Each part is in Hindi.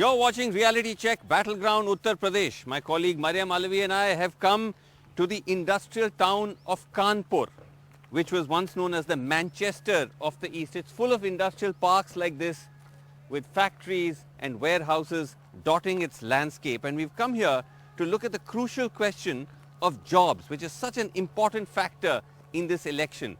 You're watching Reality Check Battleground Uttar Pradesh. My colleague Mariam Alavi and I have come to the industrial town of Kanpur, which was once known as the Manchester of the East. It's full of industrial parks like this with factories and warehouses dotting its landscape. And we've come here to look at the crucial question of jobs, which is such an important factor in this election.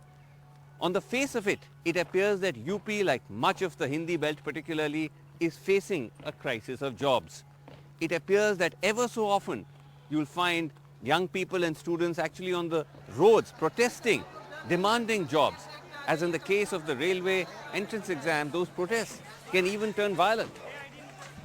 On the face of it, it appears that UP, like much of the Hindi belt particularly, is facing a crisis of jobs. It appears that ever so often you'll find young people and students actually on the roads protesting, demanding jobs. As in the case of the railway entrance exam, those protests can even turn violent.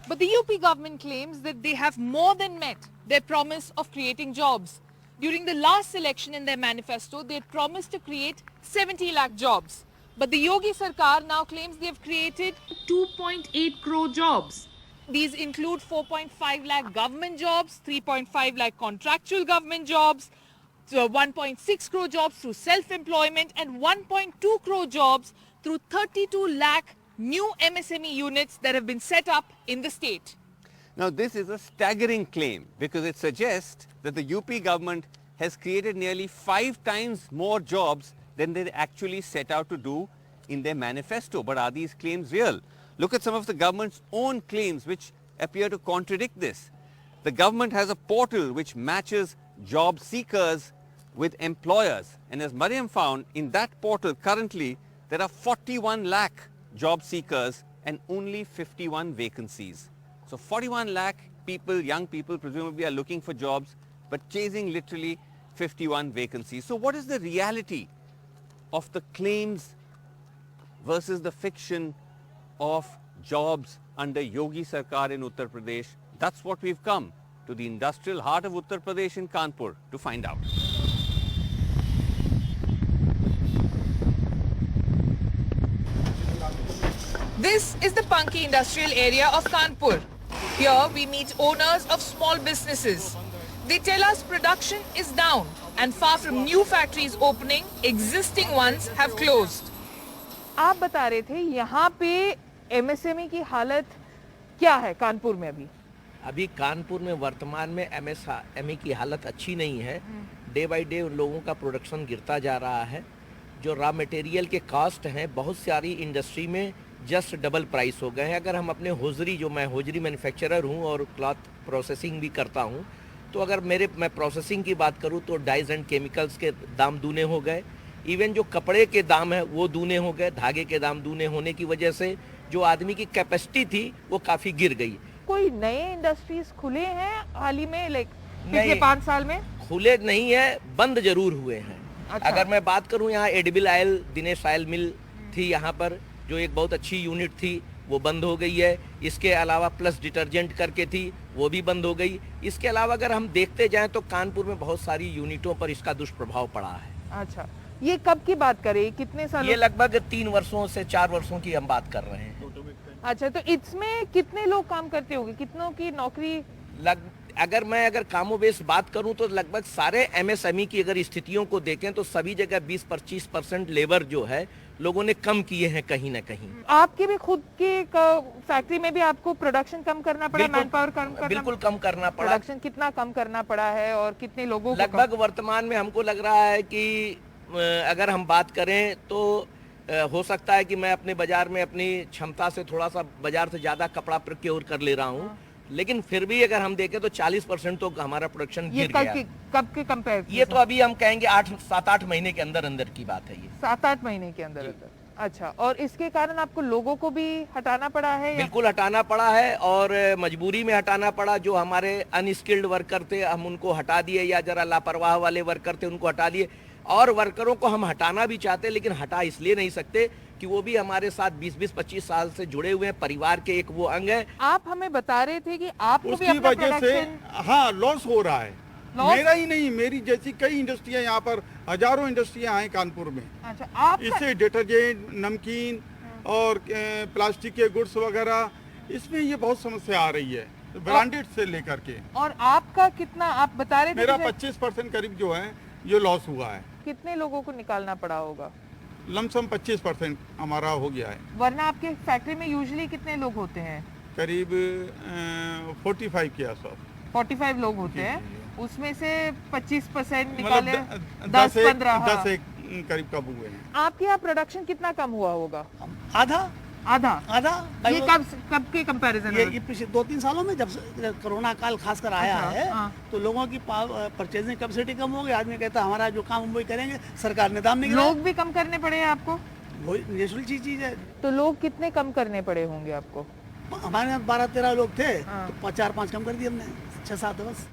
But the UP government claims that they have more than met their promise of creating jobs. During the last election in their manifesto, they had promised to create 70 lakh jobs. But the Yogi Sarkar now claims they have created 2.8 crore jobs. These include 4.5 lakh government jobs, 3.5 lakh contractual government jobs, 1.6 crore jobs through self-employment and 1.2 crore jobs through 32 lakh new MSME units that have been set up in the state. Now this is a staggering claim because it suggests that the UP government has created nearly 5 times more jobs than they actually set out to do in their manifesto. But are these claims real? Look at some of the government's own claims which appear to contradict this. The government has a portal which matches job seekers with employers. And as Mariam found, in that portal currently there are 41 lakh job seekers and only 51 vacancies. So 41 lakh people, young people presumably are looking for jobs but chasing literally 51 vacancies. So what is the reality of the claims versus the fiction of jobs under Yogi Sarkar in Uttar Pradesh? That's what we've come to the industrial heart of Uttar Pradesh in Kanpur to find out. This is the Punky industrial area of Kanpur. Here we meet owners of small businesses. They tell us production is down and far from new factories opening, existing ones have closed. आप बता रहे थे यहाँ पे MSME की हालत क्या है कानपुर में अभी? अभी कानपुर में वर्तमान में MSME की हालत अच्छी नहीं है। डे बाय डे लोगों का प्रोडक्शन गिरता जा रहा है। जो रॉ मटेरियल के कॉस्ट हैं बहुत सारी इंडस्ट्री में जस्ट डबल प्राइस हो गए हैं। अगर हम अपने होजरी, जो मैं होजरी मैन्युफैक्चरर हूँ और क्लॉथ प्रोसेसिंग भी करता हूँ, तो अगर मैं प्रोसेसिंग की बात करूँ तो डाइज एंड केमिकल्स के दाम दूने हो गए। इवन जो कपड़े के दाम है वो दूने हो गए। धागे के दाम दूने होने की वजह से जो आदमी की कैपेसिटी थी वो काफ़ी गिर गई। कोई नए इंडस्ट्रीज खुले हैं हाल ही में, लाइक पिछले 5 साल में? खुले नहीं है, बंद जरूर हुए हैं। अच्छा। अगर मैं बात करूँ, यहाँ एडिबल ऑयल दिनेश ऑयल मिल थी यहाँ पर, जो एक बहुत अच्छी यूनिट थी, वो बंद हो गई है। इसके अलावा प्लस डिटर्जेंट करके थी, वो भी बंद हो गई। इसके अलावा अगर हम देखते जाएं तो कानपुर में बहुत सारी यूनिटों पर इसका दुष्प्रभाव पड़ा है। अच्छा, ये कब की बात करें, कितने सालों? ये लगभग 3 वर्षों से 4 वर्षों की हम बात कर रहे हैं। अच्छा, तो इसमें कितने लोग काम करते होंगे, कितनों की नौकरी? अगर कामों बेस बात करूं तो लगभग सारे MSME की अगर स्थितियों को देखें तो सभी जगह 20-25% लेबर जो है लोगों ने कम किए हैं कहीं ना कहीं। आपके भी खुद के फैक्ट्री में भी आपको प्रोडक्शन कम करना पड़ा, मैन पावर बिल्कुल कम करना पड़ा। प्रोडक्शन कितना कम करना पड़ा है और कितने लोगों को? लगभग वर्तमान में हमको लग रहा है कि अगर हम बात करें तो हो सकता है कि मैं अपने बाजार में अपनी क्षमता से थोड़ा सा बाजार से ज्यादा कपड़ा प्रोक्योर कर ले रहा हूँ, लेकिन फिर भी अगर हम देखें तो 40% तो हमारा प्रोडक्शन गिर गया। कब के कंपेयर? ये तो अभी हम कहेंगे 7-8 महीने के अंदर अंदर की बात है ये। 7-8 महीने के अंदर अंदर। अच्छा, और इसके कारण आपको लोगों को भी हटाना पड़ा है? बिल्कुल हटाना पड़ा है और मजबूरी में हटाना पड़ा। जो हमारे अनस्किल्ड वर्कर थे हम उनको हटा दिए, या जरा लापरवाह वाले वर्कर थे उनको हटा दिए। और वर्करों को हम हटाना भी चाहते लेकिन हटा इसलिए नहीं सकते कि वो भी हमारे साथ 20-25 साल से जुड़े हुए हैं, परिवार के एक वो अंग है। आप हमें बता रहे थे कि आपको भी अपना वजह से हाँ लॉस हो रहा है। मेरा ही नहीं, मेरी जैसी कई इंडस्ट्रियां यहाँ पर, हजारों इंडस्ट्रियां हैं कानपुर में। अच्छा, आप इससे डिटर्जेंट, नमकीन और प्लास्टिक के गुड्स वगैरह, इसमें ये बहुत समस्या आ रही है, ब्रांडेड से लेकर के। और आपका कितना, आप बता रहे थे? मेरा 25% करीब जो है ये लॉस हुआ है। कितने लोगों को निकालना पड़ा होगा? लमसम 25% हमारा हो गया है। वरना आपके फैक्ट्री में यूजुअली कितने लोग होते हैं? करीब 45 के आसपास। 45 लोग होते हैं, उसमें से 25% निकाले, मतलब 10-15। 10 एक करीब काबू हुए हैं। आपके यहाँ प्रोडक्शन कितना कम हुआ होगा? आधा आधा। आधा ये कब के कंपैरिजन ये में? पिछले 2-3 सालों में जब से कोरोना काल खासकर आया अच्छा, है हाँ। तो लोगों की परचेजिंग कैपेसिटी कम हो गई। आदमी कहता है हमारा जो काम हम वही करेंगे, सरकार ने दाम नहीं गिराया। लोग भी कम करने पड़े हैं आपको? वही नेचुरल चीज है। तो लोग कितने कम करने पड़े होंगे आपको? हमारे यहाँ 12-13 लोग थे हाँ। तो 4-5 कम कर दिए हमने, 6-7 बस।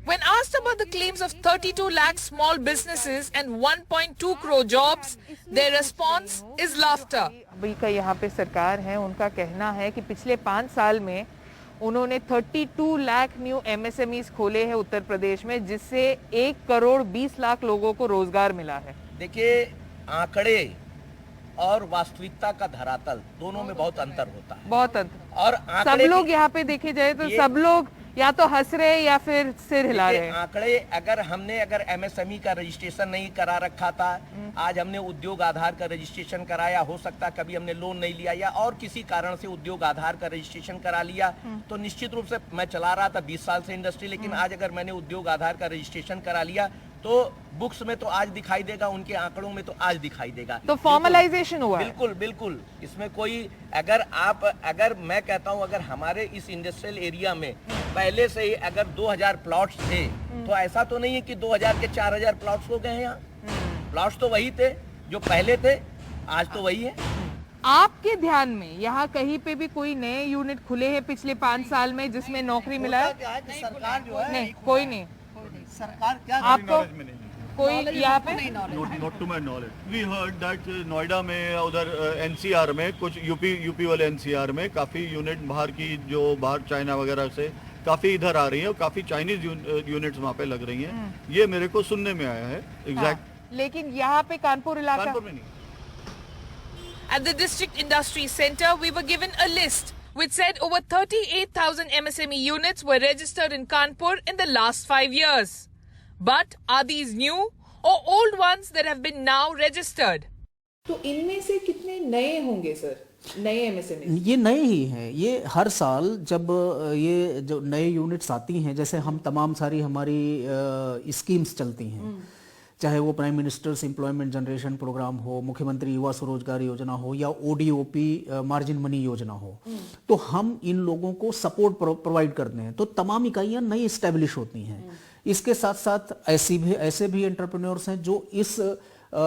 When asked about the claims of 32 lakh small businesses and 1.2 crore jobs, their response is laughter. अभी का यहाँ पे सरकार है, उनका कहना है कि पिछले 5 साल में उन्होंने 32 लाख न्यू MSMEs खोले हैं उत्तर प्रदेश में, जिससे 1 करोड़ 20 लाख लोगों को रोजगार मिला है। देखिए, आंकड़े और वास्तविकता का धरातल दोनों में बहुत अंतर होता है। बहुत अंतर। और सब आंकड़े लोग यहाँ पे देखे जाए तो सब लोग या तो हंस रहे हैं या फिर सिर हिला रहे हैं। आंकड़े अगर MSME का रजिस्ट्रेशन नहीं करा रखा था, आज हमने उद्योग आधार का रजिस्ट्रेशन कराया, हो सकता है कभी हमने लोन नहीं लिया या और किसी कारण से उद्योग आधार का रजिस्ट्रेशन करा लिया, तो निश्चित रूप से मैं चला रहा था 20 साल से इंडस्ट्री, लेकिन आज अगर मैंने उद्योग आधार का रजिस्ट्रेशन करा लिया तो बुक्स में तो आज दिखाई देगा, उनके आंकड़ों में तो आज दिखाई देगा। तो फॉर्मलाइजेशन हुआ है। बिल्कुल बिल्कुल, इसमें कोई अगर मैं कहता हूं, अगर हमारे इस इंडस्ट्रियल एरिया में पहले से ही अगर 2000 प्लॉट्स थे, तो ऐसा तो नहीं है कि 2000 के 4000 प्लॉट्स हो गए हैं। यहाँ प्लॉट्स तो वही थे जो पहले थे, आज तो वही है। आपके ध्यान में यहाँ कहीं पे भी कोई नए यूनिट खुले हैं पिछले 5 साल में जिसमें नौकरी मिला है? क्या है कि सरकार जो है, नहीं, कोई नहीं। सरकार क्या आपको कोई यहाँ पे? Not to my knowledge. We heard that Noida में उधर NCR में कुछ यूपी वाले NCR में काफ़ी यूनिट बाहर चाइना वगैरह से काफ़ी इधर आ रही है और काफ़ी चाइनीज यूनिट्स वहाँ पे लग रही हैं। ये मेरे को सुनने में आया है एग्जैक्ट। लेकिन यहाँ पे कानपुर इलाका, कानपुर में नहीं। At the district industry center, we were given a list which said over 38,000 MSME units were registered in Kanpur in the last 5 years. But are these new or old ones that have been now registered? तो इनमें से कितने नए होंगे सर, नए MSME? ये नए ही हैं। ये हर साल जब ये जो नए यूनिट्स आती हैं, जैसे हम तमाम सारी हमारी स्कीम्स चलती हैं, चाहे वो prime ministers employment generation programme हो, मुख्यमंत्री युवा स्वरोजगार योजना हो या ODOP मार्जिन मनी योजना हो, तो हम इन लोगों को सपोर्ट प्रोवाइड करते हैं। तो तमाम इकाइयां नई इस्टेब्लिश होती हैं। इसके साथ साथ ऐसे भी एंटरप्रेन्योर्स हैं जो इस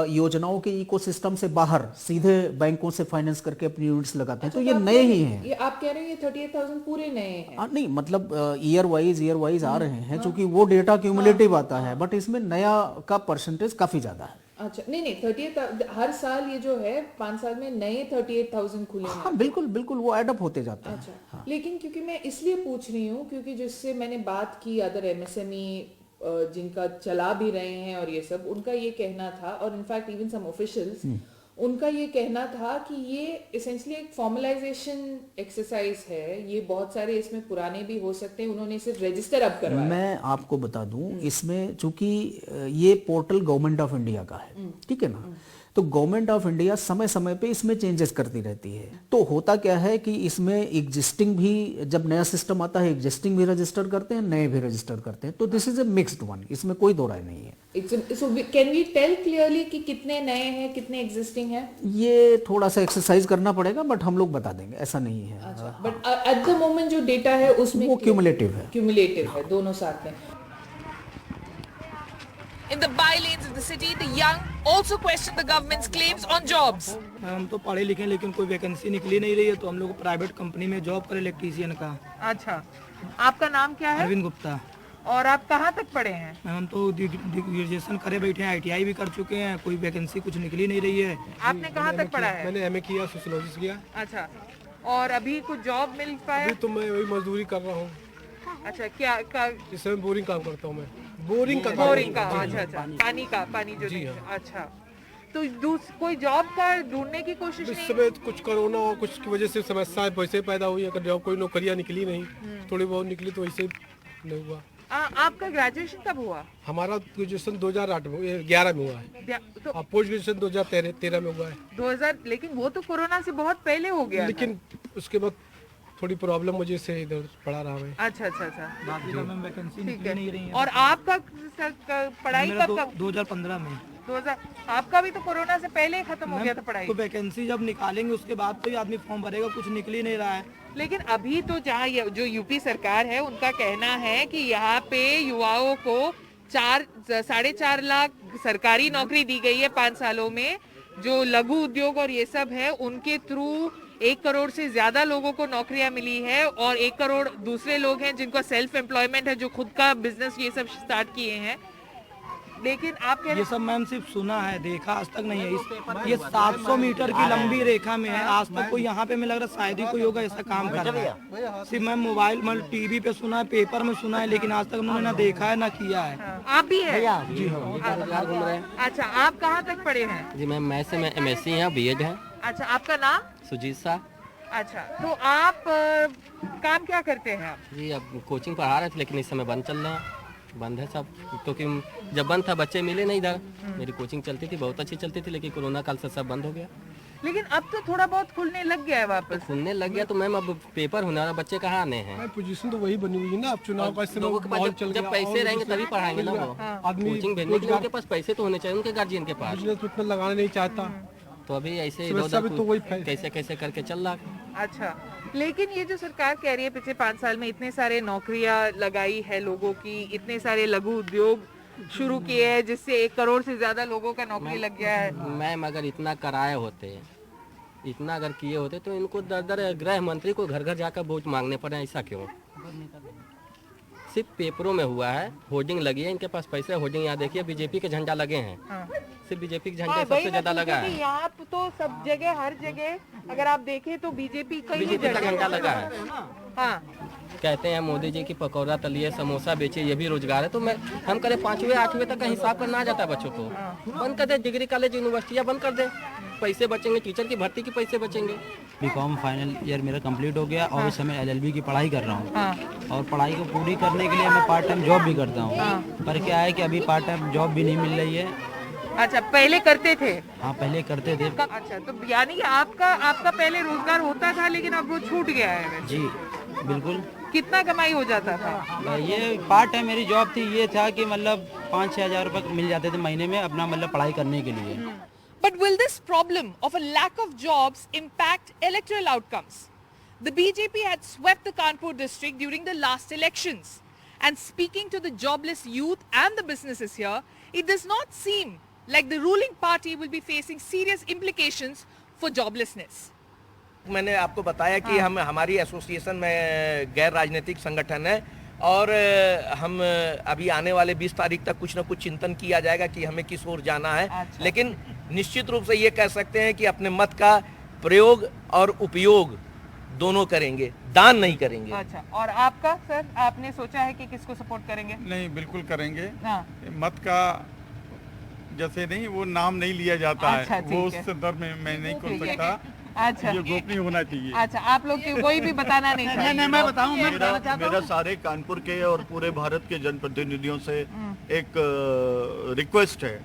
योजनाओं के इकोसिस्टम से बाहर सीधे बैंकों से फाइनेंस करके अपनी यूनिट्स लगाते हैं। तो ये नए ही हैं। ये आप कह रहे हैं ये 38,000 पूरे नए हैं? नहीं, मतलब ईयर वाइज आ रहे हैं, क्योंकि वो डेटा क्यूमुलेटिव आता है, बट इसमें नया का परसेंटेज काफी ज्यादा है। अच्छा, नहीं 38,000 हर साल ये जो है 5 साल में नए 38,000 खुले हैं। हाँ, बिल्कुल वो एडअप होते जाते हैं। अच्छा, हाँ। लेकिन क्योंकि मैं इसलिए पूछ रही हूँ क्योंकि जिससे मैंने बात की अदर MSME जिनका चला भी रहे हैं और ये सब, उनका ये कहना था, और इनफैक्ट इवन सम ऑफिशियल्स, उनका ये कहना था कि ये इसेंशियली एक फॉर्मलाइजेशन एक्सरसाइज है। ये बहुत सारे इसमें पुराने भी हो सकते हैं, उन्होंने सिर्फ रजिस्टर अब करवाया। मैं आपको बता दूं, इसमें चूंकि ये पोर्टल गवर्नमेंट ऑफ इंडिया का है, ठीक है ना, तो गवर्नमेंट ऑफ इंडिया समय समय पे इसमें चेंजेस करती रहती है। तो होता क्या है कि इसमें एग्जिस्टिंग भी, जब नया सिस्टम आता है, एग्जिस्टिंग भी रजिस्टर करते हैं, नए भी रजिस्टर करते हैं। तो this is a mixed one, इसमें कोई दो राय नहीं है। So can we tell clearly कि कितने नए हैं, कितने एग्जिस्टिंग हैं? ये थोड़ा सा एक्सरसाइज करना पड़ेगा, बट हम लोग बता देंगे, ऐसा नहीं है। अच्छा, बट एट द मोमेंट जो डेटा है उसमें वो क्यूमुलेटिव है। क्यूमुलेटिव है, दोनों साथ में। In the by-lanes of the city, the young also question the government's claims on jobs. हम तो पढ़े लिखे लेकिन कोई वैकेंसी निकली नहीं रही है, तो हम लोग प्राइवेट कंपनी में जॉब करें इलेक्ट्रीशियन का। अच्छा, आपका नाम क्या है? अरविंद गुप्ता। और आप कहाँ तक पढ़े हैं? हम तो ग्रेजुएशन करे बैठे हैं, ITI भी कर चुके हैं, कोई वैकेंसी कुछ निकली नहीं रही है। आपने कहाँ तक पढ़ा है? मैंने MA किया, सोशियोलॉजी किया। अच्छा, और अभी कुछ जॉब मिल पाया? अभी तो मैं वही मजदूरी कर रहा हूँ। अच्छा, क्या इस समय बोरिंग काम करता हूँ मैं। बोरिंग का अच्छा, पानी जो नहीं। अच्छा, तो कोई जॉब का ढूंढने की कोशिश इस नहीं? समय कुछ कोरोना और कुछ की वजह से समस्याएं वैसे पैदा हुई। अगर जॉब कोई नौकरियां निकली नहीं, थोड़ी बहुत निकली तो वैसे नहीं हुआ। आपका ग्रेजुएशन कब हुआ? हमारा ग्रेजुएशन 2011 में हुआ है। तो पोस्ट ग्रेजुएशन 2013 में हुआ है। 2000, लेकिन वो तो कोरोना से बहुत पहले हो गया। लेकिन उसके बाद थोड़ी प्रॉब्लम वजह से इधर पढ़ा रहा मैं। अच्छा अच्छा अच्छा, बाकी का मैम वैकेंसी ठीक निकली है। नहीं रही है। और आपका सर पढ़ाई मेरा कब 2015 में 2000, आपका भी तो कोरोना से पहले ही खत्म हो गया था पढ़ाई। तो वैकेंसी जब निकालेंगे उसके बाद तो ही आदमी फॉर्म भरेगा, कुछ निकल ही नहीं रहा है। लेकिन अभी तो जहाँ जो यूपी सरकार है उनका कहना है कि यहाँ पे युवाओं को 4.5 लाख सरकारी नौकरी दी गई है 5 सालों में। जो लघु उद्योग और ये सब है उनके थ्रू 1 करोड़ से ज्यादा लोगों को नौकरियां मिली है, और 1 करोड़ दूसरे लोग हैं जिनको सेल्फ एम्प्लॉयमेंट है, जो खुद का बिजनेस ये सब स्टार्ट किए हैं। लेकिन आप कह ये सब मैम सिर्फ सुना है, देखा आज तक नहीं है। ये 700 मीटर की लंबी रेखा में है, आज तक कोई यहाँ पे मुझे लग रहा शायद ही कोई होगा ऐसा काम कर रहा है। सिर्फ मैम मोबाइल मतलब टीवी पे सुना है, पेपर में सुना है, लेकिन आज तक उन्होंने ना देखा है ना किया है। आप भी है? जी हाँ। अच्छा, आप कहाँ तक पढ़े हैं? जी मैम मैं MSc है, BEd है। अच्छा, आपका नाम? सुजीत शाह। अच्छा, तो आप काम क्या करते हैं आप? जी अब कोचिंग पढ़ा रहे थे, लेकिन इस समय बंद चल रहा है, बंद है सब, क्योंकि जब बंद था बच्चे मिले नहीं इधर। मेरी कोचिंग चलती थी, बहुत अच्छी चलती थी, लेकिन कोरोना काल से सब बंद हो गया। लेकिन अब तो थोड़ा बहुत खुलने लग गया है वापस। तो खुलने लग गया तो मैम अब पेपर होने वाला, बच्चे कहाँ आने हैं? पोजीशन तो वही बनी हुई है ना, अब चुनाव का लोगों के पास जब पैसे रहेंगे तभी पढ़ाएंगे ना वो। कोचिंग भेजने के लिए उनके पास पैसे तो होने चाहिए, उनके गार्जियन के पास। बिजनेस इतना लगाना नहीं चाहता, तो अभी ऐसे कैसे कैसे करके चल रहा है। अच्छा, लेकिन ये जो सरकार कह रही है पिछले 5 साल में इतने सारे नौकरियां लगाई है लोगों की, इतने सारे लघु उद्योग शुरू किए हैं जिससे 1 करोड़ से ज्यादा लोगों का नौकरी लग गया है। मैम अगर इतना कराए होते, इतना अगर किए होते तो इनको दर गृह मंत्री को घर घर जाकर वोट मांगने पड़े, ऐसा क्यों? सिर्फ पेपरों में हुआ है, होर्डिंग लगी है, इनके पास पैसे। होर्डिंग यहाँ देखिए, बीजेपी के झंडा लगे हैं। सिर्फ बीजेपी के झंडे सबसे ज्यादा लगा है यहाँ तो सब जगह, हर जगह अगर आप देखें तो बीजेपी का झंडा लगा है। हाँ, कहते हैं मोदी जी की पकौड़ा तलिए, समोसा बेचे, ये भी रोजगार है। तो हम करें 5वीं 8वीं तक का हिसाब करना आ जाता है बच्चों को। बंद कर दे, डिग्री कॉलेज यूनिवर्सिटियाँ बंद कर दे, पैसे बचेंगे, टीचर की भर्ती के पैसे बचेंगे। बीकॉम फाइनल ईयर मेरा कंप्लीट हो गया और इस समय LLB की पढ़ाई कर रहा हूँ। और पढ़ाई को पूरी करने के लिए मैं पार्ट टाइम जॉब भी करता हूँ। पर क्या है कि अभी पार्ट टाइम जॉब भी नहीं मिल रही है। अच्छा, पहले करते थे? हाँ पहले करते थे। अच्छा, तो यानी कि आपका पहले रोजगार होता था, लेकिन अब वो छूट गया है? जी बिल्कुल। कितना कमाई हो जाता था? ये पार्ट टाइम मेरी जॉब थी, ये था कि मतलब 5-6 हज़ार रुपये मिल जाते थे महीने में अपना मतलब पढ़ाई करने के लिए। But will this problem of a lack of jobs impact electoral outcomes? The BJP had swept the Kanpur district during the last elections. And speaking to the jobless youth and the businesses here, it does not seem like the ruling party will be facing serious implications for joblessness. मैंने आपको बताया कि हमारी एसोसिएशन में गैर राजनीतिक संगठन है, और हम अभी आने वाले 20 तारीख तक कुछ न कुछ चिंतन किया जाएगा कि हमें किस ओर जाना है। अच्छा। लेकिन निश्चित रूप से ये कह सकते हैं कि अपने मत का प्रयोग और उपयोग दोनों करेंगे, दान नहीं करेंगे। अच्छा, और आपका सर, आपने सोचा है कि किसको सपोर्ट करेंगे? नहीं, बिल्कुल करेंगे। हाँ। मत का जैसे नहीं, वो नाम नहीं लिया जाता अच्छा, है, वो उस संदर्भ में मैं नहीं कर सकता। अच्छा, ये गोपनीय होना चाहिए। अच्छा, आप लोग की कोई भी बताना नहीं चाहिए? नहीं, मैं बताऊं, मैं बताना चाहता मेरा हूं। सारे कानपुर के और पूरे भारत के जनप्रतिनिधियों से एक रिक्वेस्ट है,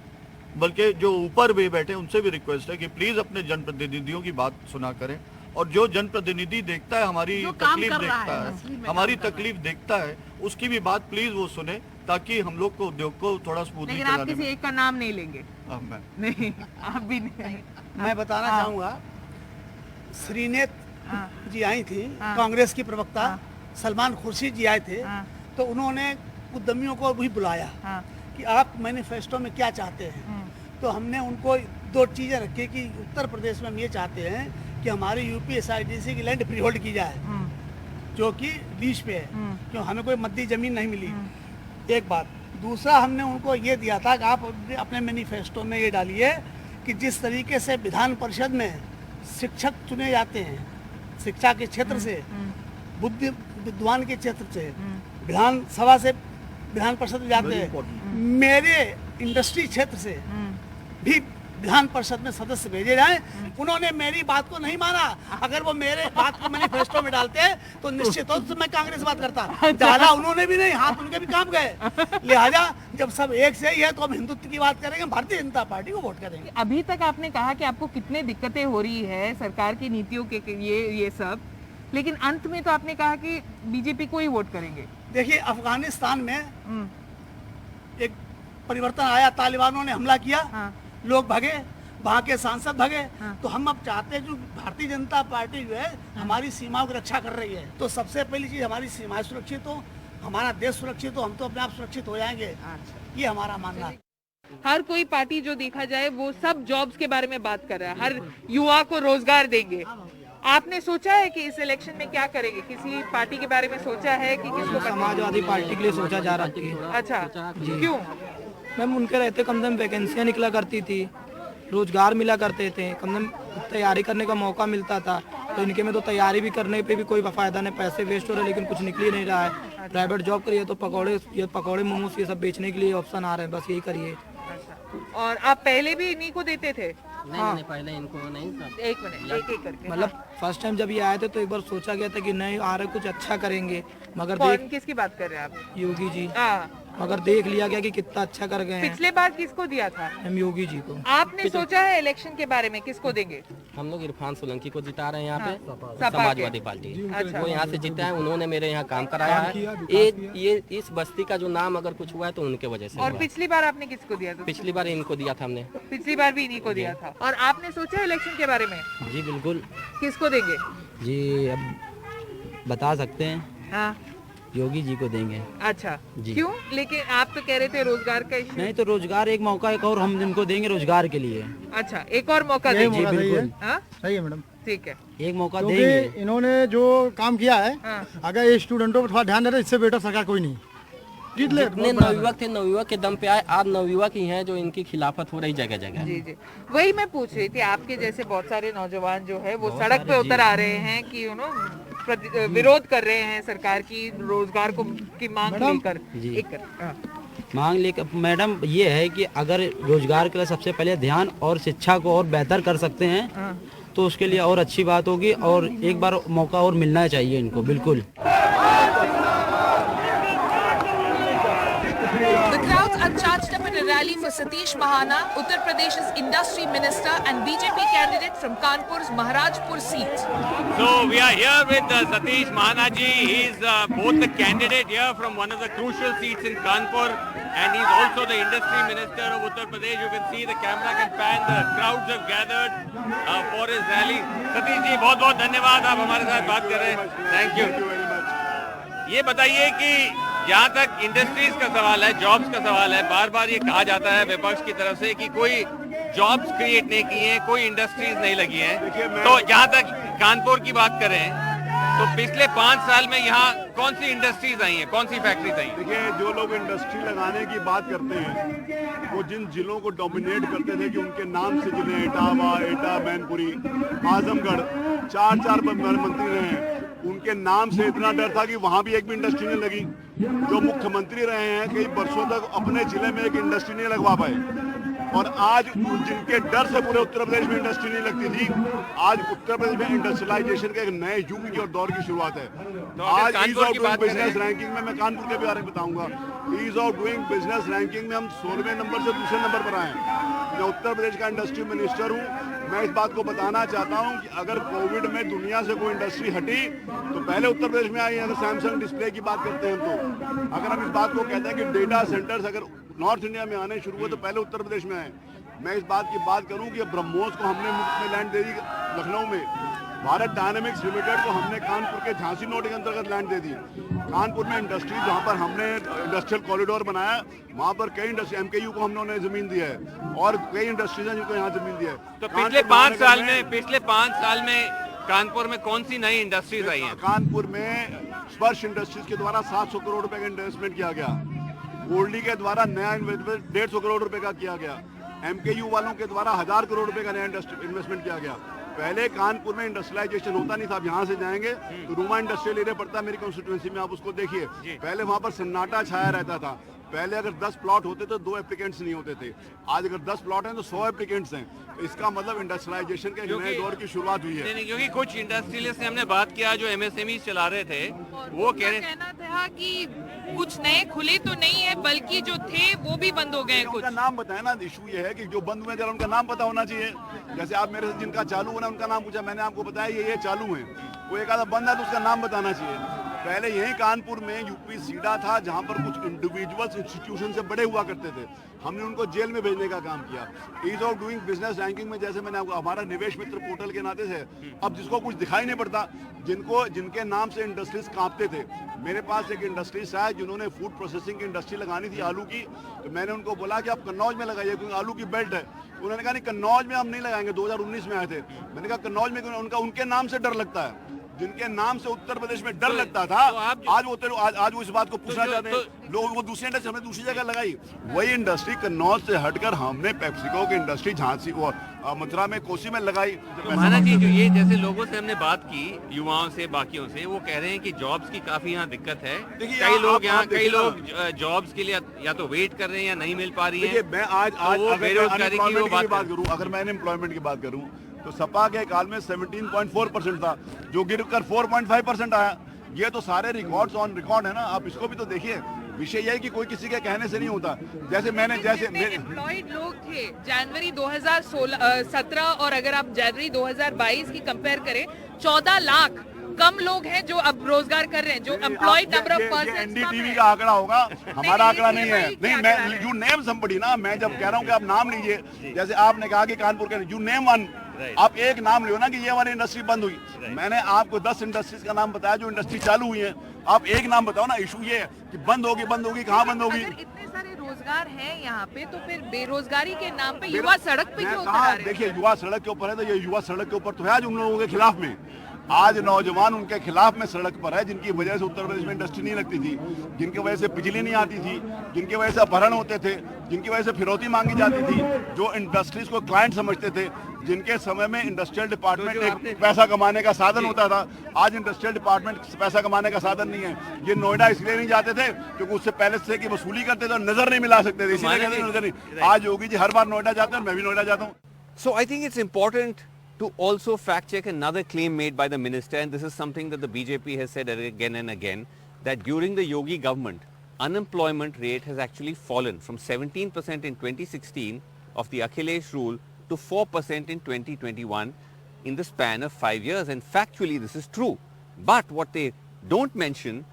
बल्कि जो ऊपर भी बैठे उनसे भी रिक्वेस्ट है कि प्लीज अपने जनप्रतिनिधियों की बात सुना करें, और जो जनप्रतिनिधि देखता है हमारी तकलीफ देखता है, हमारी तकलीफ देखता है, उसकी भी बात प्लीज वो सुने, ताकि हम लोग को उद्योग को थोड़ा स्मूथली लेकिन आप किसी एक का नाम नहीं लेंगे? नहीं, आप भी नहीं। मैं बताना चाहूँगा, श्रीनेत जी आई थी, कांग्रेस की प्रवक्ता, सलमान खुर्शीद जी आए थे, तो उन्होंने उद्यमियों को भी बुलाया कि आप मैनिफेस्टो में क्या चाहते हैं। तो हमने उनको 2 चीज़ें रखी कि उत्तर प्रदेश में हम ये चाहते हैं कि हमारी UP SIDC की लैंड फ्री होल्ड की जाए, जो कि लीज पे है, क्यों हमें कोई मद्दी ज़मीन नहीं मिली, एक बात। दूसरा, हमने उनको ये दिया था कि आप अपने मैनिफेस्टो में ये डालिए कि जिस तरीके से विधान परिषद में शिक्षक चुने जाते हैं, शिक्षा के क्षेत्र से, बुद्धि विद्वान के क्षेत्र से, विधानसभा से विधान परिषद में जाते हैं, मेरे इंडस्ट्री क्षेत्र से भी विधान परिषद में सदस्य भेजे जाएं। उन्होंने मेरी बात को नहीं माना। अगर वो मेरे बात को मैनिफेस्टो में डालते तो निश्चित तौर से मैं कांग्रेस बात करता। डाला उन्होंने भी नहीं, हाथ उनके भी काम गए। लिहाजा जब सब एक से ही है तो हम हिंदुत्व की बात करेंगे, भारतीय जनता पार्टी को वोट करेंगे। अभी तक आपने कहा कि आपको कितने दिक्कतें हो रही है सरकार की नीतियों के ये सब, लेकिन अंत में तो आपने कहा कि बीजेपी को ही वोट करेंगे। देखिए, अफगानिस्तान में एक परिवर्तन आया, तालिबानों ने हमला किया, लोग भागे, वहाँ के सांसद भागे, तो हम अब चाहते हैं जो भारतीय जनता पार्टी जो है हमारी सीमाओं की रक्षा कर रही है, तो सबसे पहली चीज हमारी सीमाएं सुरक्षित हो, हमारा देश सुरक्षित हो, हम तो अपने आप सुरक्षित हो जाएंगे। ये हमारा मानना है। हर कोई पार्टी जो देखा जाए वो सब जॉब्स के बारे में बात कर रहा है, हर युवा को रोजगार देंगे। आपने सोचा है कि इस इलेक्शन में क्या करेंगे? किसी पार्टी के बारे में सोचा है कि किसको? समाजवादी पार्टी के लिए सोचा जा रहा है। अच्छा, क्यों? मैम, उनके रहते कम से कम वैकेंसियाँ निकला करती थी, रोजगार मिला करते थे, कम से कम तैयारी करने का मौका मिलता था। तो इनके में तो तैयारी भी करने पे भी कोई फायदा नहीं, पैसे वेस्ट हो रहे हैं, लेकिन कुछ निकल ही नहीं रहा है। प्राइवेट जॉब करिए तो पकौड़े मोमोज ये सब बेचने के लिए ऑप्शन आ रहे हैं, बस यही करिए। और आप पहले भी इन्हीं को देते थे? नहीं, पहले इनको नहीं था। एक मिनट, एक करके। मतलब फर्स्ट टाइम जब ये आए थे तो एक बार सोचा गया था कि नहीं आ रहे, कुछ अच्छा करेंगे, मगर किसकी बात कर रहे हैं आप? योगी जी। मगर देख लिया गया कि कितना अच्छा कर गए हैं। पिछले बार किसको दिया था? हम योगी जी को। आपने सोचा है इलेक्शन के बारे में किसको देंगे? हम लोग इरफान सोलंकी को जिता रहे हैं यहाँ पे, समाजवादी पार्टी। अच्छा। वो यहाँ से जीता है, उन्होंने मेरे यहाँ काम कराया है। ये इस बस्ती का जो नाम अगर कुछ हुआ है तो उनके वजह से। और पिछली बार आपने किसको दिया था? पिछली बार इनको दिया था हमने। पिछली बार भी इन्हीं को दिया था। और आपने सोचा इलेक्शन के बारे में? जी बिल्कुल। किसको देंगे? जी अब बता सकते हैं, योगी जी को देंगे। अच्छा, क्यों? लेकिन आप तो कह रहे थे रोजगार का इश्यू। नहीं तो रोजगार एक मौका एक और हम इनको देंगे रोजगार के लिए। अच्छा, एक और मौका देंगे। जी बिल्कुल सही है मैडम, ठीक है, एक मौका देंगे। इन्होंने जो काम किया है, अगर ये स्टूडेंटों पर थोड़ा ध्यान दे रहे, इससे बेटर सरकार कोई नहीं। जितने नवयुवक थे, नवयुवक के दम पे आए, आज नवयुवक ही हैं जो इनकी खिलाफत हो रही जगह जगह। जी जी, वही मैं पूछ रही थी। आपके जैसे बहुत सारे नौजवान जो है वो सड़क पे उतर आ रहे हैं कि विरोध कर रहे हैं सरकार की रोजगार की मांग लेकर। मांग लेकर मैडम ये है कि अगर रोजगार के लिए सबसे पहले ध्यान और शिक्षा को और बेहतर कर सकते हैं तो उसके लिए और अच्छी बात होगी, और एक बार मौका और मिलना चाहिए इनको। बिल्कुल। The crowds are charged up at a rally for Satish Mahana, Uttar Pradesh's industry minister and BJP candidate from Kanpur's Maharajpur seat. So we are here with Satish Mahana ji. He is both the candidate here from one of the crucial seats in Kanpur, and he is also the industry minister of Uttar Pradesh. You can see the camera can pan. The crowds have gathered for his rally. Satish ji, बहुत-बहुत धन्यवाद, आप हमारे साथ बात कर रहे हैं। Thank you. ये बताइए कि जहाँ तक इंडस्ट्रीज का सवाल है, जॉब्स का सवाल है, बार बार ये कहा जाता है विपक्ष की तरफ से कि कोई जॉब्स क्रिएट नहीं किए हैं, कोई इंडस्ट्रीज नहीं लगी हैं। तो जहाँ तक कानपुर की बात करें तो पिछले 5 साल में यहाँ कौन सी इंडस्ट्रीज आई हैं, कौन सी फैक्ट्रीज आई हैं? देखिए, जो लोग इंडस्ट्री लगाने की बात करते हैं वो जिन जिलों को डोमिनेट करते थे कि उनके नाम से जिले इटावा, एटा, मैनपुरी, आजमगढ़ 4 मंत्री रहे हैं, उनके नाम से इतना डर था कि वहाँ भी एक भी इंडस्ट्री नहीं लगी। जो मुख्यमंत्री रहे हैं कई वर्षों तक अपने जिले में एक इंडस्ट्री नहीं लगवा पाए, और आज जिनके डर से पूरे उत्तर प्रदेश में इंडस्ट्री नहीं लगती थी, आज उत्तर प्रदेश में इंडस्ट्रियलाइजेशन के एक नए युग की और दौर की शुरुआत है। तो आज ease of doing business ranking में मैं कानपुर के बारे में बताऊंगा। Ease of doing business ranking में हम 16वें नंबर से दूसरे नंबर पर आए हैं। मैं उत्तर प्रदेश का इंडस्ट्री मिनिस्टर हूँ। मैं इस बात को बताना चाहता हूँ कि अगर कोविड में दुनिया से कोई इंडस्ट्री हटी तो पहले उत्तर प्रदेश में आई। अगर सैमसंग डिस्प्ले की बात करते हैं तो अगर हम इस बात को कहते हैं कि डेटा सेंटर्स अगर नॉर्थ इंडिया में आने शुरू हुए तो पहले उत्तर प्रदेश में आए। मैं इस बात की बात करूं कि ब्रह्मोस को हमने मुफ्त में लैंड दे दी लखनऊ में, भारत डायनेमिक्स लिमिटेड को हमने कानपुर के झांसी नोट के अंतर्गत लैंड दे दी। कानपुर में इंडस्ट्री जहां पर हमने इंडस्ट्रियल कॉरिडोर बनाया वहां पर कई इंडस्ट्री, MKU को हमने जमीन दी है और कई इंडस्ट्रीज हैं जिनको यहाँ जमीन दी है। तो पिछले 5 साल में कानपुर में कौन सी नई इंडस्ट्रीज आई हैं? कानपुर में स्पर्श इंडस्ट्रीज के द्वारा 700 करोड़ रुपए का इन्वेस्टमेंट किया गया, गोल्डी के द्वारा नया इन्वेस्टमेंट 150 करोड़ रुपए का किया गया, MKU वालों के द्वारा 1000 करोड़ रुपए का नया इन्वेस्टमेंट किया गया। पहले कानपुर में इंडस्ट्रियलाइजेशन होता नहीं था। आप यहाँ से जाएंगे तो रूमा इंडस्ट्रियल एरिया पड़ता है मेरी कॉन्स्टिट्यूएंसी में, आप उसको देखिए। पहले वहाँ पर सन्नाटा छाया रहता था। पहले अगर 10 प्लॉट होते तो 2 एप्लीकेंट्स नहीं होते थे। आज अगर 10 प्लॉट हैं तो 100 एप्लीकेंट्स हैं। इसका मतलब इंडस्ट्रियलाइजेशन के नए दौर की शुरुआत हुई है। नहीं, क्योंकि कुछ इंडस्ट्रियलिस्ट से हमने बात किया जो MSME चला रहे थे, वो कहना था कि कुछ नए खुले तो नहीं है बल्कि जो थे वो भी बंद हो गए। कुछ उनका नाम बताया ना, इशू ये है कि जो बंद हुए जरा उनका नाम पता होना चाहिए। जैसे आप मेरे से जिनका चालू होना उनका नाम पूछा, मैंने आपको बताया ये चालू है। कोई एक आधा बंद है तो उसका नाम बताना चाहिए। पहले यही कानपुर में यूपी सीडा था जहां पर कुछ इंडिविजुअल्स इंस्टीट्यूशन से बड़े हुआ करते थे, हमने उनको जेल में भेजने का काम किया। Ease of doing business ranking में जैसे मैंने आपको हमारा निवेश मित्र पोर्टल के नाते से अब जिसको कुछ दिखाई नहीं पड़ता, जिनके नाम से इंडस्ट्रीज कांपते थे। मेरे पास एक इंडस्ट्रीज है जिन्होंने फूड प्रोसेसिंग की इंडस्ट्री लगानी थी आलू की, तो मैंने उनको बोला कि आप कन्नौज में लगाइए क्योंकि आलू की बेल्ट है। उन्होंने कहा नहीं कन्नौज में हम नहीं लगाएंगे, 2019 में आए थे। मैंने कहा कन्नौज में उनके नाम से डर लगता है, जिनके नाम से उत्तर प्रदेश में डर लगता था, आज वो इस बात को पूछना चाहते हैं लोग। वो दूसरी इंडस्ट्री हमने दूसरी जगह लगाई, वही इंडस्ट्री कन्नौज से हटकर हमने पेप्सिको की इंडस्ट्री झांसी और मथुरा में कोसी में लगाई। तो माना जी, जो ये जैसे लोगों से हमने बात की, युवाओं से, बाकियों से, वो कह रहे हैं कि जॉब्स की काफी यहाँ दिक्कत है। कई लोग जॉब्स के लिए या तो वेट कर रहे हैं या नहीं मिल पा रही है। मैं आज बेरोजगारी की बात करूँ, अगर मैं अनएम्प्लॉयमेंट की बात करूँ तो सपा के काल में 17.4% था, जो गिरकर 4.5% आया। ये तो सारे रिकॉर्ड्स ऑन रिकॉर्ड है ना, आप इसको भी तो देखिए। विषय यह है कि कोई किसी के कहने से नहीं होता। जैसे एम्प्लॉयड लोग थे जनवरी 2017 और अगर आप जनवरी 2022 की कंपेयर करें, 14 लाख कम लोग हैं जो अब रोजगार कर रहे हैं, जो employed number of person. NDTV का आंकड़ा होगा, हमारा आंकड़ा नहीं है। नहीं, मैं यू नेम समबडी ना, मैं जब कह रहा हूँ कि आप नाम लीजिए, जैसे आपने कहा कि कानपुर के यू नेम वन, आप एक नाम लियो ना कि ये हमारी इंडस्ट्री बंद हुई। मैंने आपको 10 इंडस्ट्रीज का नाम बताया जो इंडस्ट्री चालू हुई है, आप एक नाम बताओ ना। इशू ये है कि बंद होगी कहाँ बंद होगी? अगर इतने सारे रोजगार हैं यहाँ पे, तो फिर बेरोजगारी के नाम पे युवा सड़क पे क्यों उतर आ रहे हैं? देखिए, युवा सड़क के ऊपर है तो ये युवा सड़क के ऊपर तो है आज उन लोगों के खिलाफ में। आज नौजवान उनके खिलाफ में सड़क पर है जिनकी वजह से उत्तर प्रदेश में इंडस्ट्री नहीं लगती थी, जिनकी वजह से बिजली नहीं आती थी, जिनकी वजह से अपहरण होते थे, जिनकी वजह से फिरौती मांगी जाती थी, जो इंडस्ट्रीज को क्लाइंट समझते थे, जिनके समय में इंडस्ट्रियल डिपार्टमेंट एक पैसा कमाने का साधन होता था। आज इंडस्ट्रियल डिपार्टमेंट पैसा कमाने का साधन नहीं है। ये नोएडा इसलिए नहीं जाते थे क्योंकि उससे पहले से की वसूली करते थे और नजर नहीं मिला सकते थे, इसलिए नजर नहीं। आज योगी जी हर बार नोएडा जाते हैं और मैं भी नोएडा जाता हूँ। So I think it's important to also fact check another claim made by the minister, and this is something that the BJP has said again and again, that during the Yogi government, unemployment rate has actually fallen from 17% in 2016 of the Akhilesh rule to 4% in 2021 in the span of 5 years. And factually this is true. But what they don't mention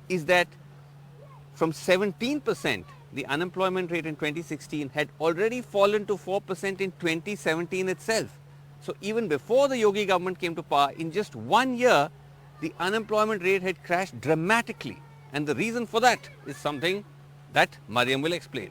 is that from 17%, the unemployment rate in 2016 had already fallen to 4% in 2017 itself. So even before the Yogi government came to power, in just 1 year, the unemployment rate had crashed dramatically. And the reason for that is something that Mariam will explain.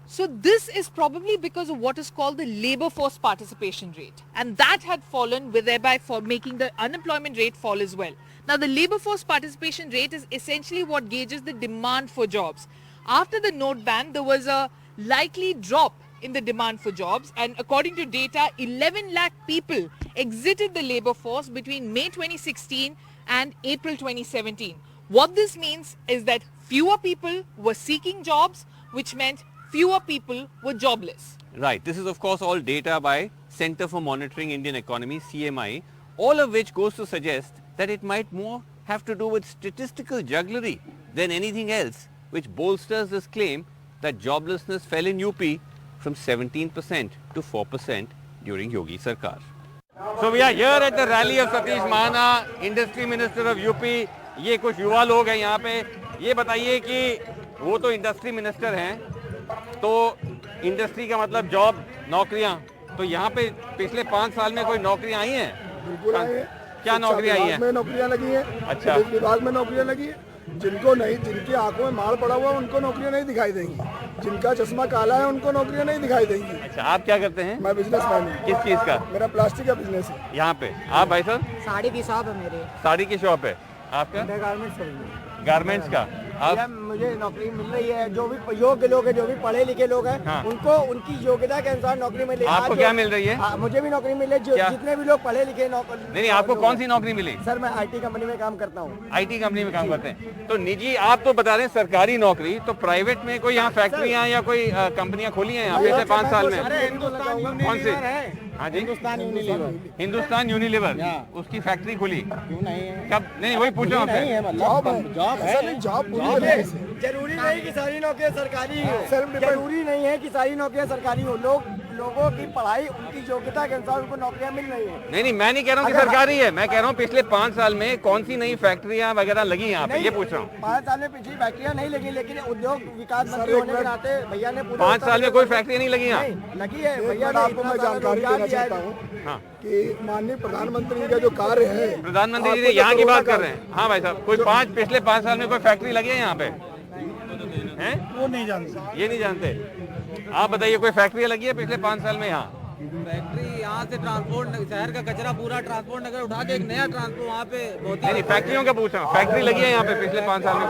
So this is probably because of what is called the labor force participation rate, and that had fallen, thereby for making the unemployment rate fall as well. Now the labor force participation rate is essentially what gauges the demand for jobs. After the note ban, there was a likely drop in the demand for jobs, and according to data, 11 lakh people exited the labor force between May 2016 and April 2017. What this means is that fewer people were seeking jobs, which meant fewer people were jobless. Right. This is of course all data by Center for Monitoring Indian Economy, CMI, all of which goes to suggest that it might more have to do with statistical jugglery than anything else, which bolsters this claim that joblessness fell in UP from 17% to 4% during Yogi Sarkar. So we are here at the rally of Satish Mahana, Industry Minister of UP. ये कुछ युवा लोग हैं यहाँ पे. ये बताइए कि वो तो इंडस्ट्री मिनिस्टर हैं, तो इंडस्ट्री का मतलब जॉब, नौकरियाँ, तो यहाँ पे पिछले 5 साल में कोई नौकरियाँ आई हैं? बिल्कुल आई हैं. क्या नौकरियाँ आई हैं? में नौकरियाँ लगी हैं. अच्छा. विभाग में नौकरियाँ लगी हैं. जिनको नहीं, जिनकी आंखों में माल पड़ा हुआ उनको नौकरियाँ नहीं दिखाई देंगी. जिनका चश्मा काला है उनको नौकरियाँ नहीं दिखाई देंगी. अच्छा, आप क्या करते हैं? मैं बिजनेसमैन हूँ. किस चीज़ का? मेरा प्लास्टिक का बिजनेस है. यहाँ पे आप भाई साहब? साड़ी की शॉप है मेरे. साड़ी की शॉप है आपका? गारमेंट्स का. आप? मुझे नौकरी मिल रही है. जो भी योग्य लोग हैं, जो भी पढ़े लिखे लोग हैं, हाँ. उनको उनकी योग्यता के अनुसार नौकरी मिल रही है. आपको क्या मिल रही है? मुझे भी नौकरी मिल रही है. जितने भी लोग पढ़े लिखे नौकरी. नहीं, आपको कौन सी नौकरी मिली? सर मैं IT कंपनी में काम करता हूँ. IT कंपनी में काम करते हैं. तो निजी, आप तो बता रहे हैं सरकारी नौकरी, तो प्राइवेट में कोई यहाँ फैक्ट्रियाँ या कोई कंपनियाँ खोली हैं यहाँ पिछले 5 साल में? कौन सी? हाँ जी, हिंदुस्तान यूनिलीवर, उसकी फैक्ट्री खुली क्यों नहीं है? कब? नहीं, वही पूछ रहा हूँ. जॉब जरूरी नहीं कि सारी नौकरियां सरकारी हो. जरूरी नहीं है कि सारी नौकरियां सरकारी हो. लोग लोगों की पढ़ाई उनकी योग्यता के अनुसार उनको नौकरियां मिल रही है। नहीं, मैं नहीं कह रहा हूँ कि सरकारी है, मैं कह रहा हूँ पिछले 5 साल में कौन सी नई फैक्ट्रियां वगैरह लगी यहाँ पे, ये पूछ रहा हूँ। 5 साल में पिछली फैक्ट्रियां नहीं लगी, लेकिन उद्योग विकास मंत्री होने के नाते भैया ने 5 साल में कोई फैक्ट्री नहीं लगी यहाँ? लगी है भैया ने। आपको मैं जानकारी देना चाहता हूँ हाँ कि माननीय प्रधानमंत्री का जो कार्य है, प्रधानमंत्री जी यहाँ की बात कर रहे हैं। हाँ भाई साहब, कोई पिछले 5 साल में कोई फैक्ट्री लगी है यहाँ पे? हैं? वो नहीं जानते। ये नहीं जानते। आप बताइए कोई फैक्ट्री लगी है पिछले 5 साल में यहाँ? फैक्ट्री यहाँ से ट्रांसपोर्ट, शहर का कचरा पूरा ट्रांसपोर्ट नगर उठा के एक नया ट्रांसपोर्ट वहाँ पे नहीं, फैक्ट्रियों का पूछ रहा हूँ। फैक्ट्री लगी है यहाँ पे पिछले 5 साल में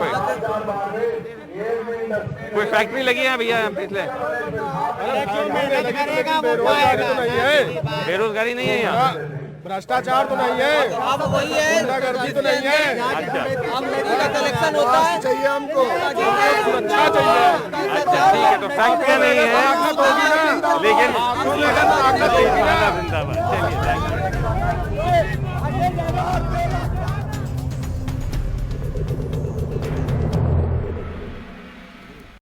कोई फैक्ट्री लगी है भैया यहाँ पिछले? बेरोजगारी नहीं है यहाँ, भ्रष्टाचार तो नहीं है, अब वही है, गुंडागर्दी तो नहीं है। अब नदी का कलेक्शन होता है, चाहिए हमको, सुरक्षा चाहिए। अच्छा ठीक है, तो फैक्ट्रियाँ नहीं है लेकिन जिंदाबाद।